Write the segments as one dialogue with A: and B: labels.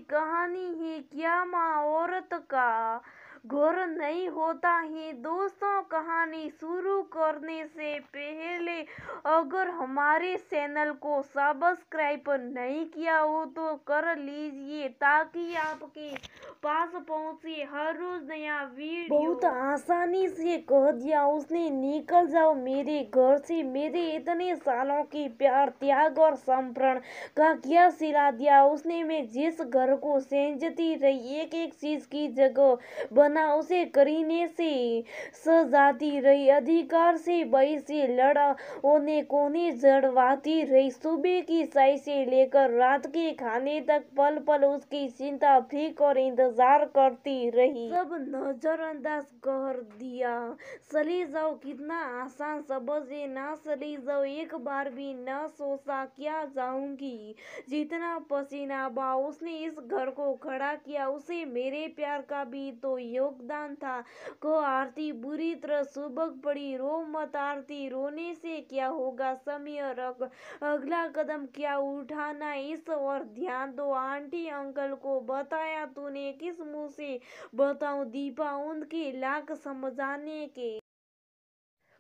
A: कहानी है क्या माँ औरत का घर नहीं होता है। दोस्तों, कहानी शुरू करने से पहले अगर हमारे चैनल को सब्सक्राइब नहीं किया हो तो कर लीजिए ताकि आपके पास पहुंचे हर रोज नया वीडियो। बहुत आसानी से कह दिया उसने, निकल जाओ मेरे घर से। मेरे इतने सालों की प्यार, त्याग और समर्पण का क्या सिला दिया उसने। मैं जिस घर को सेंजती रही, एक एक चीज की जगह बना उसे करीने से सजाती रही, अधिकार से भय से लड़ा कोने कोने जड़वाती रही। सुबह की चाय से लेकर रात के खाने तक पल पल उसकी चिंता, फिक्र और इंतजार करती रही। सब नजरअंदाज कर दिया। चली जाओ, कितना आसान शब्द है ना। चली जाओ, एक बार भी न सोचा क्या जाऊंगी। जितना पसीना बहा उसने इस घर को खड़ा किया, उसे मेरे प्यार का भी तो योगदान था। को आरती बुरी तरह सुबह पड़ी। रो मत आरती, रोने से क्या होगा। समय रख, अगला कदम क्या उठाना इस और ध्यान दो। आंटी अंकल को बताया तूने, किस मुंह से बताऊं दीपा। उनके लाख समझाने के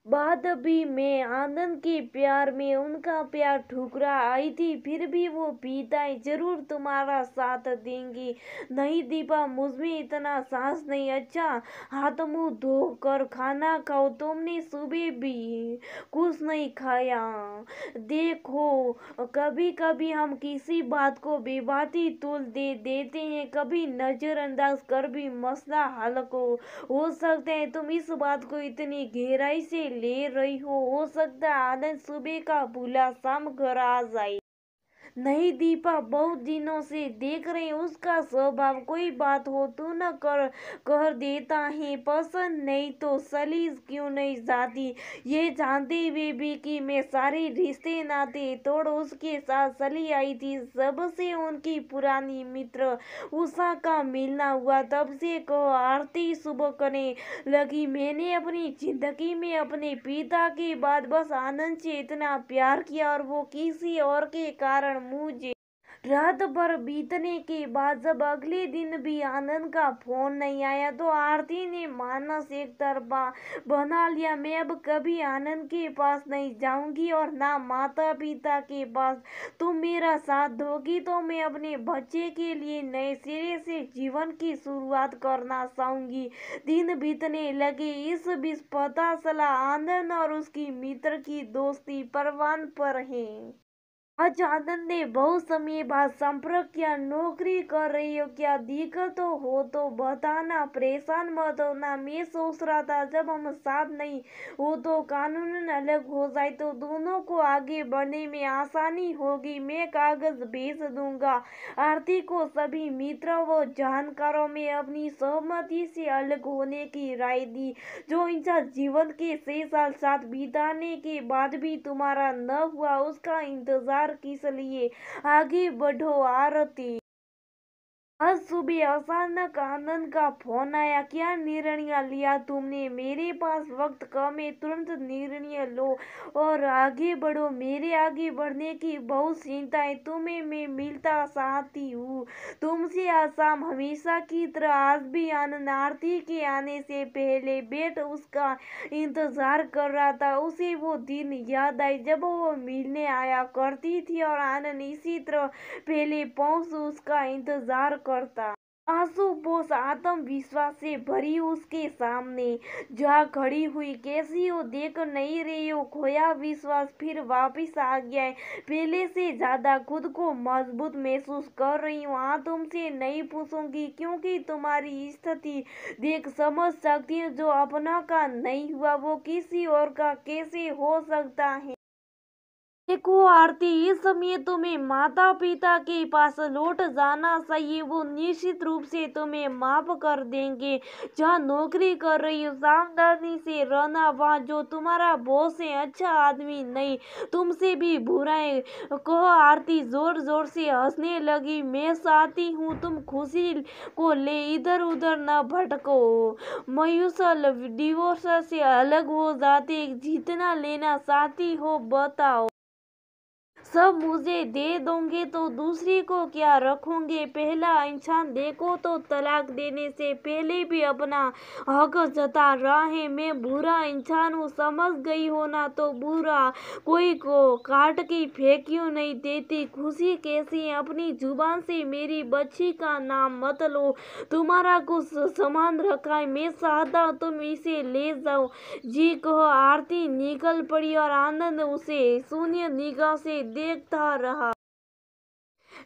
A: बाद भी मैं आनंद के प्यार में उनका प्यार ठुकरा आई थी। फिर भी वो पिताएं जरूर तुम्हारा साथ देंगी। नहीं दीपा, मुझमें इतना साहस नहीं। अच्छा, हाथ मुंह धोकर खाना खाओ। तुमने सुबह भी कुछ नहीं खाया। देखो, कभी कभी हम किसी बात को बेबाती तुल देते हैं, कभी नजरअंदाज कर भी मसला हल हो सकता है। तुम इस बात को इतनी गहराई से ले रही हो सकता है आनंद सुबह का भूला शाम घर आ जाए। नहीं दीपा, बहुत दिनों से देख रही उसका स्वभाव, कोई बात हो तू न कर देता है। पसंद नहीं तो चली क्यों नहीं जाती, ये जानते हुए भी कि मैं सारे रिश्ते नाते तोड़ उसके साथ चली आई थी। सबसे उनकी पुरानी मित्र उषा का मिलना हुआ, तब से कहो आरती सुबह करने लगी। मैंने अपनी जिंदगी में अपने पिता के बाद बस आनंद से इतना प्यार किया, और वो किसी और के कारण मुझे। रात भर बीतने के बाद जब अगले दिन भी आनंद का फोन नहीं आया तो आरती ने मानस एक तरफा बना लिया। मैं अब कभी आनंद के पास नहीं जाऊंगी और ना माता पिता के पास। तुम मेरा साथ दोगी तो मैं अपने बच्चे के लिए नए सिरे से जीवन की शुरुआत करना चाहूंगी। दिन बीतने लगे, इस बीच पता चला आनंद और उसकी मित्र की दोस्ती परवान पर है। आज आनंद ने बहुत समय बाद संपर्क किया। नौकरी कर रही हो क्या, दिक्कत हो तो बताना, परेशान मत होना। मैं सोच रहा था जब हम साथ नहीं हो तो कानून अलग हो जाए तो दोनों को आगे बढ़ने में आसानी होगी। मैं कागज भेज दूंगा। आरती को सभी मित्रों व जानकारों में अपनी सहमति से अलग होने की राय दी। जो इंसान जीवन के 6 साल साथ बिताने के बाद भी तुम्हारा न हुआ, उसका इंतजार किस लिए। आगे बढ़ो आरती। आज सुबह अचानक आनंद का फोन आया। क्या निर्णय लिया तुमने, मेरे पास वक्त कम है, तुरंत निर्णय लो और आगे बढ़ो। मेरे आगे बढ़ने की बहुत चिंता है, तुम्हें मैं मिलता चाहती हूँ तुमसे आज शाम। हमेशा की तरह आज भी आनंद आरती के आने से पहले बैठ उसका इंतजार कर रहा था। उसे वो दिन याद आई जब वो मिलने आया करती थी और आनंद इसी तरह पहले पहुंच उसका इंतजार करता। आंसू पोष आत्मविश्वास से भरी उसके सामने जा खड़ी हुई। कैसी हो, देख नहीं रही हो, खोया विश्वास फिर वापिस आ गया है। पहले से ज्यादा खुद को मजबूत महसूस कर रही हूँ। हाँ, तुमसे नहीं पूछूंगी क्योंकि तुम्हारी स्थिति देख समझ सकती हूँ। जो अपना का नहीं हुआ वो किसी और का कैसे हो सकता है। देखो आरती, इस समय तुम्हें माता पिता के पास लौट जाना चाहिए। वो निश्चित रूप से तुम्हें माफ कर देंगे। जहाँ नौकरी कर रही हो सावधानी से रहना। वहाँ जो तुम्हारा बॉस है अच्छा आदमी नहीं, तुमसे भी बुरा है। कहो आरती जोर जोर से हंसने लगी। मैं चाहती हूँ तुम खुशी को ले इधर उधर न भटको। मायूस डिवोर्स से अलग हो जाते, जितना लेना चाहती हो बताओ। सब मुझे दे दोगे तो दूसरी को क्या रखोगे। पहला इंसान देखो तो तलाक देने से पहले भी अपना हक जता रहा है। मैं बुरा इंसान हूँ, समझ गई हो ना तो बुरा कोई को काट के फेंक्यूं नहीं देती। खुशी कैसी है, अपनी जुबान से मेरी बच्ची का नाम मत लो। तुम्हारा कुछ सामान रखा है, मैं चाहता हूँ तुम इसे ले जाओ। जी कहो आरती निकल पड़ी और आनंद उसे शून्य निगाह से देखता रहा।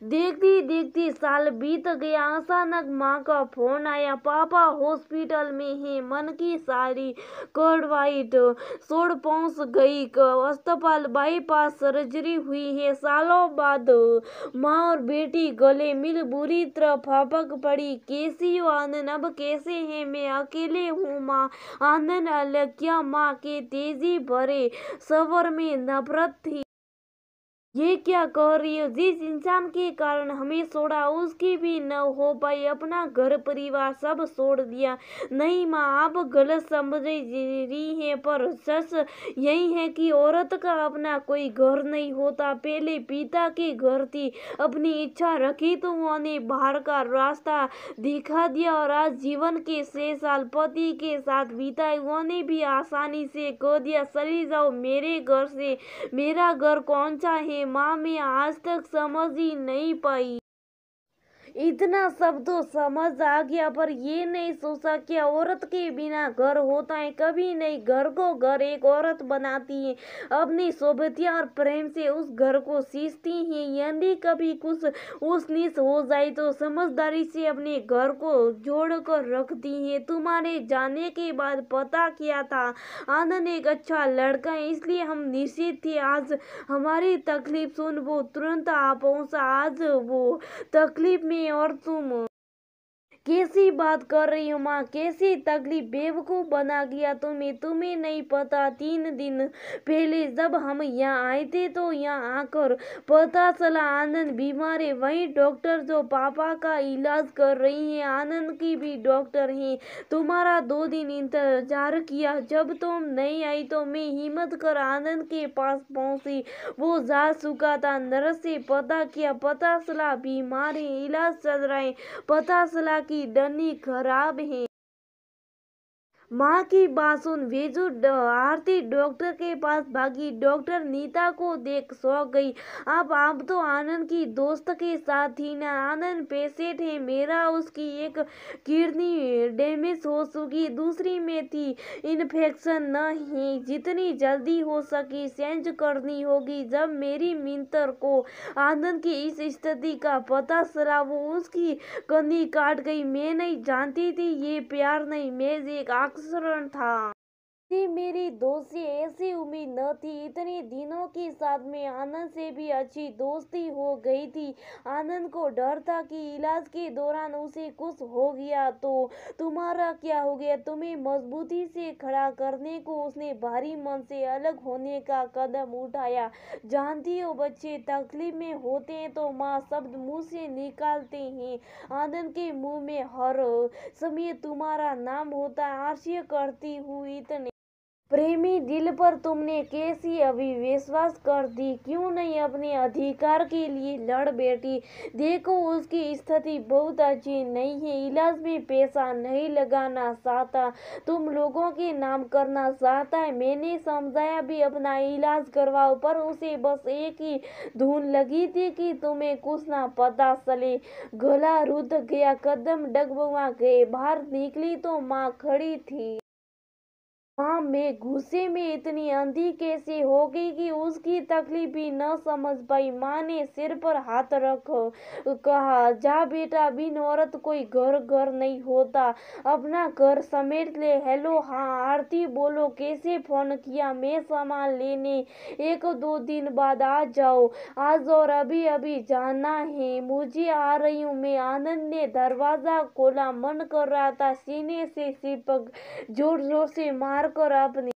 A: देखती देखती साल बीत गया। अचानक माँ का फोन आया, पापा हॉस्पिटल में हैं, मन की सारी कड़वाइट छोड़ पहुंच गई। अस्पताल बाईपास सर्जरी हुई है। सालों बाद माँ और बेटी गले मिल बुरी तरह फपक पड़ी। कैसी हो आनंद, अब कैसे हैं। मैं अकेले हूँ माँ। आनंद अलग क्या। माँ के तेजी भरे स्वर में नफरत थी। ये क्या कह रही हो। जिस इंसान के कारण हमें छोड़ा उसकी भी न हो पाई, अपना घर परिवार सब छोड़ दिया। नहीं माँ, आप गलत समझ रही हैं, पर सच यही है कि औरत का अपना कोई घर नहीं होता। पहले पिता के घर थी, अपनी इच्छा रखी तो उन्होंने बाहर का रास्ता दिखा दिया और आज जीवन के 6 साल पति के साथ बिताए। उन्होंने भी आसानी से कह दिया चली जाओ मेरे घर से। मेरा घर कौन सा है माँ, मैं आज तक समझ ही नहीं पाई। इतना सब तो समझ आ गया, पर ये नहीं सोचा कि औरत के बिना घर होता है। कभी नहीं, घर को घर एक औरत बनाती है, अपनी सोबतिया और प्रेम से उस घर को सींचती है। यदि कभी कुछ उस नीच हो जाए तो समझदारी से अपने घर को जोड़ कर रखती है। तुम्हारे जाने के बाद पता किया था आनंद एक अच्छा लड़का है, इसलिए हम निश्चित थे आज हमारी तकलीफ सुन वो तुरंत आ पहुंचा। आज वो तकलीफ में और तुम कैसी बात कर रही हो माँ, कैसी तकलीफ, बेवकूफ बना गया तुम्हें नहीं पता। 3 दिन पहले जब हम यहाँ आए थे तो यहाँ आकर पता चला आनंद बीमार है। वही डॉक्टर जो पापा का इलाज कर रही है आनंद की भी डॉक्टर है। तुम्हारा 2 दिन इंतजार किया, जब तुम नहीं आई तो मैं हिम्मत कर आनंद के पास पहुंची। वो जा चुका था। नर्स से पता किया, पता चला बीमार है, इलाज चल रहा है। पता चला कि डनी खराब है। माँ की बात सुन भेजू आरती डॉक्टर के पास भागी। डॉक्टर नीता को देख सौंक गई। अब आप तो आनंद की दोस्त के साथ थी ना। आनंद पेशेंट है मेरा, उसकी एक किडनी डैमेज हो चुकी, दूसरी में थी इन्फेक्शन न है। जितनी जल्दी हो सके चेंज करनी होगी। जब मेरी मिंतर को आनंद की इस स्थिति का पता चला वो उसकी कन्नी काट गई। मैं नहीं जानती थी ये प्यार नहीं, मैं एक आक्सीकरण था। मेरी दोस्त से ऐसी उम्मीद न थी। इतने दिनों के साथ में आनंद से भी अच्छी दोस्ती हो गई थी। आनंद को डर था कि इलाज के दौरान उसे कुछ हो गया तो तुम्हारा क्या हो गया। तुम्हें मजबूती से खड़ा करने को उसने भारी मन से अलग होने का कदम उठाया। जानती हो बच्चे तकलीफ में होते हैं तो माँ शब्द मुंह से निकालते हैं। आनंद के मुंह में हर समय तुम्हारा नाम होता। आश्चर्य करती हूँ इतने प्रेमी दिल पर तुमने कैसी अविश्वास कर दी। क्यों नहीं अपने अधिकार के लिए लड़ बैठी। देखो उसकी स्थिति बहुत अच्छी नहीं है, इलाज में पैसा नहीं लगाना चाहता, तुम लोगों के नाम करना चाहता है। मैंने समझाया भी अपना इलाज करवाओ, पर उसे बस एक ही धुन लगी थी कि तुम्हें कुछ ना पता चले। गला रुध गया, कदम डगमगा गए। बाहर निकली तो माँ खड़ी थी। माँ मैं गुस्से में इतनी अंधी कैसे हो गई कि उसकी तकलीफ भी न समझ पाई। माँ ने सिर पर हाथ रख कहा जा बेटा, बिन औरत कोई घर नहीं होता, अपना घर समेट ले। हेलो हाँ आरती बोलो, कैसे फोन किया। मैं सामान लेने 1-2 दिन बाद आ जाओ। आज और अभी अभी जाना है, मुझे आ रही हूँ मैं। आनंद ने दरवाजा खोला, मन कर रहा था सीने से चिपक जोर जोर से मार कर अपनी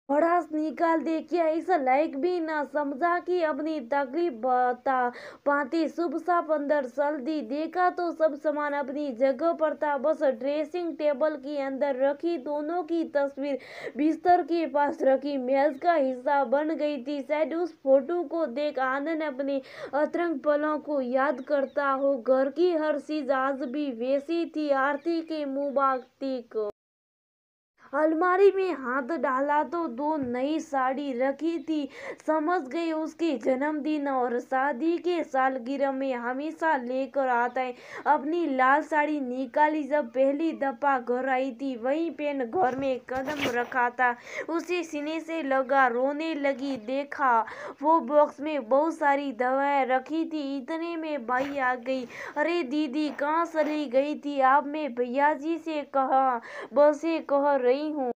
A: भड़ास निकाल दे, क्या इस लायक भी ना समझा कि अपनी तकलीफ बता पाती। शुभ साफ अंदर चल दी, देखा तो सब सामान अपनी जगह पर था, बस ड्रेसिंग टेबल के अंदर रखी दोनों की तस्वीर बिस्तर के पास रखी मेज का हिस्सा बन गई थी। शायद उस फोटो को देख आनंद अपने अतरंग पलों को याद करता हो। घर की हर चीज आज भी वैसी थी। आरती के मुबारक अलमारी में हाथ डाला तो दो नई साड़ी रखी थी। समझ गई उसके जन्मदिन और शादी के सालगिरह में हमेशा लेकर आता है। अपनी लाल साड़ी निकाली जब पहली दफा घर आई थी, वही पेन घर में कदम रखा था, उसे सीने से लगा, रोने लगी। देखा वो बॉक्स में बहुत सारी दवाएं रखी थी। इतने में भाई आ गई। अरे दीदी कहाँ चली गई थी आप? मैं भैया जी से कहा बसे कह रही हूँ,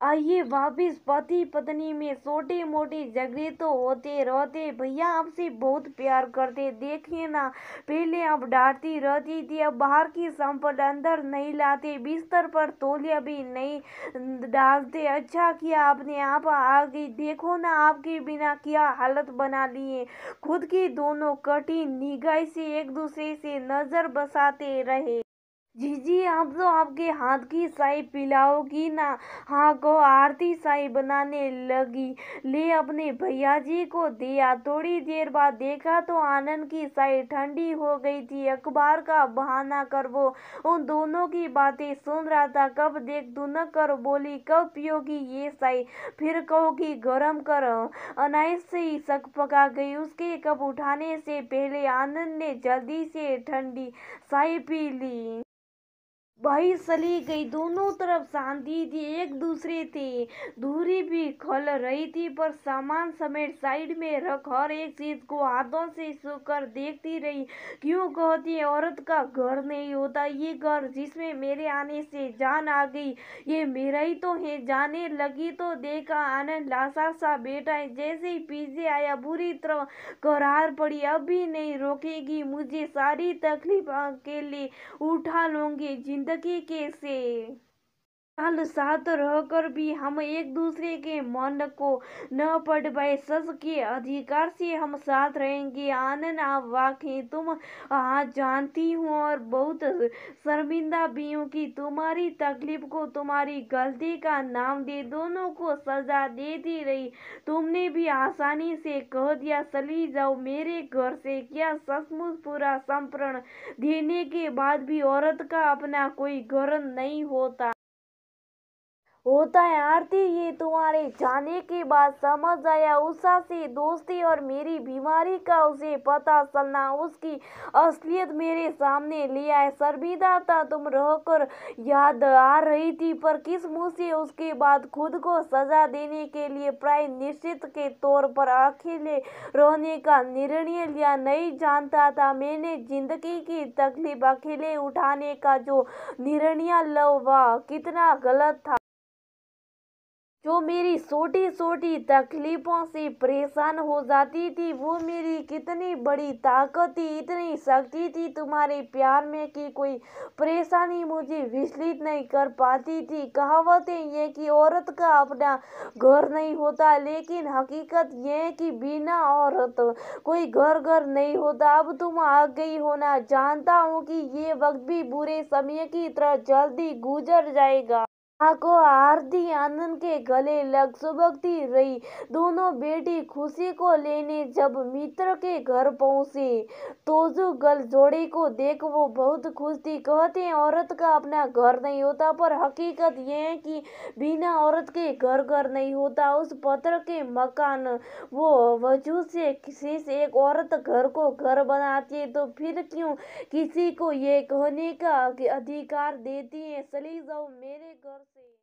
A: आइए वापिस। पति पत्नी में छोटे मोटे झगड़े तो होते रहते। भैया आपसे बहुत प्यार करते, देखिए ना, पहले आप डांटती रहती थी, अब बाहर की संपत्ति अंदर नहीं लाते, बिस्तर पर तौलिया भी नहीं डालते। अच्छा किया आपने, आप आ गई, देखो ना आपके बिना क्या हालत बना लिए। खुद की दोनों कठिन निगाह से एक दूसरे से नजर बसाते रहे। जीजी आप तो आपके हाथ की चाय पिलाओगी ना? हाँ को आरती चाय बनाने लगी। ले अपने भैया जी को दिया। थोड़ी देर बाद देखा तो आनंद की चाय ठंडी हो गई थी। अखबार का बहाना कर वो उन दोनों की बातें सुन रहा था। कब देख दुनक कर बोली, कब पियोगी ये चाय? फिर कहोगी गरम कर। अनायास से ही सकपका गई। उसके कप उठाने से पहले आनंद ने जल्दी से ठंडी चाय पी ली। भाई चली गई। दोनों तरफ शांति थी, एक दूसरे थे। दूरी भी खल रही थी, पर सामान समेट साइड में रख हर एक चीज को हाथों से छूकर देखती रही। क्यों कहती है औरत का घर नहीं होता? ये घर जिसमें मेरे आने से जान आ गई, ये मेरा ही तो है। जाने लगी तो देखा आनंद लाशा सा बैठा है। जैसे ही पीछे आया बुरी तरह करार पड़ी, अब भी नहीं रोकेगी मुझे, सारी तकलीफ अकेले उठा लूंगी। जिंदगी कैसे साल साथ रहकर भी हम एक दूसरे के मन को न पढ़ पाए, सच के अधिकार से हम साथ रहेंगे। आनंद आप वाकई तुम आज जानती हूँ और बहुत शर्मिंदा भी हूँ कि तुम्हारी तकलीफ को तुम्हारी गलती का नाम दे दोनों को सजा देती रही। तुमने भी आसानी से कह दिया चली जाओ मेरे घर से। क्या सचमुच पूरा समर्पण देने के बाद भी औरत का अपना कोई घर नहीं होता? होता है आरती, ये तुम्हारे जाने के बाद समझ आया। उषा से दोस्ती और मेरी बीमारी का उसे पता चलना, उसकी असलियत मेरे सामने ले आए। शर्मिंदा था तुम रहकर याद आ रही थी, पर किस मुंह से उसके बाद खुद को सजा देने के लिए प्राय निश्चित के तौर पर अकेले रहने का निर्णय लिया। नहीं जानता था मैंने जिंदगी की तकलीफ अकेले उठाने का जो निर्णय लो वह कितना गलत था। जो मेरी छोटी छोटी तकलीफों से परेशान हो जाती थी, वो मेरी कितनी बड़ी ताकत थी, इतनी शक्ति थी तुम्हारे प्यार में कि कोई परेशानी मुझे विचलित नहीं कर पाती थी। कहावतें ये कि औरत का अपना घर नहीं होता, लेकिन हकीकत ये है कि बिना औरत कोई घर नहीं होता। अब तुम आ गई हो ना, जानता हूँ कि ये वक्त भी बुरे समय की तरह जल्दी गुजर जाएगा। माँ को आरती आनंद के गले लग सुबकती रही। दोनों बेटी खुशी को लेने जब मित्र के घर पहुंचे तो जो गल जोड़े को देख वो बहुत खुश थी। कहते हैं औरत का अपना घर नहीं होता, पर हकीकत ये है कि बिना औरत के घर नहीं होता। उस पत्थर के मकान वो वजूद से किसी से एक औरत घर को घर बनाती है, तो फिर क्यों किसी को ये कहने का अधिकार देती है चली जाओ मेरे घर से?